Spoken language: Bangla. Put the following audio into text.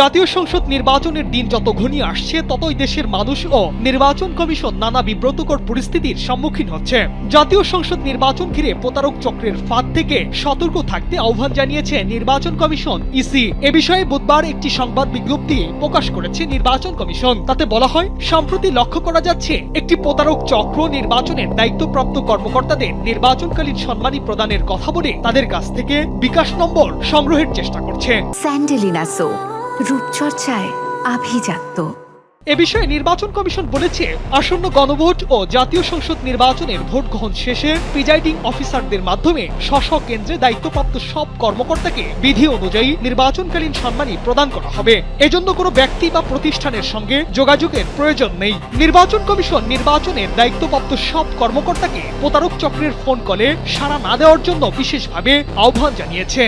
জাতীয় সংসদ নির্বাচনের দিন যত ঘনিয়ে আসছে ততই দেশের মানুষ ও নির্বাচন কমিশন নানা বিব্রতকর পরিস্থিতির সম্মুখীন হচ্ছে। জাতীয় সংসদ নির্বাচন ঘিরে প্রতারক চক্রের ফাঁদ থেকে সতর্ক থাকতে আহ্বান জানিয়েছে নির্বাচন কমিশন ইসি। এ বিষয়ে বুধবার একটি সংবাদ বিজ্ঞপ্তি প্রকাশ করেছে নির্বাচন কমিশন। তাতে বলা হয়, সম্প্রতি লক্ষ্য করা যাচ্ছে একটি প্রতারক চক্র নির্বাচনের দায়িত্বপ্রাপ্ত কর্মকর্তাদের নির্বাচনকালীন সম্মানী প্রদানের কথা বলে তাদের কাছ থেকে বিকাশ নম্বর সংগ্রহের চেষ্টা করছে। স্যান্ডেলিনা সো রূপচর্চায় আভিজাত্য। এ বিষয়ে নির্বাচন কমিশন বলেছে, আসন্ন গণভোট ও জাতীয় সংসদ নির্বাচনের ভোট গ্রহণ শেষে প্রিজাইডিং অফিসারদের মাধ্যমে স্ব কেন্দ্রে দায়িত্বপ্রাপ্ত সব কর্মকর্তাকে বিধি অনুযায়ী নির্বাচনকালীন সম্মানী প্রদান করা হবে। এজন্য কোনো ব্যক্তি বা প্রতিষ্ঠানের সঙ্গে যোগাযোগের প্রয়োজন নেই। নির্বাচন কমিশন নির্বাচনের দায়িত্বপ্রাপ্ত সব কর্মকর্তাকে প্রতারক চক্রের ফোন কলে সাড়া না দেওয়ার জন্য বিশেষভাবে আহ্বান জানিয়েছে।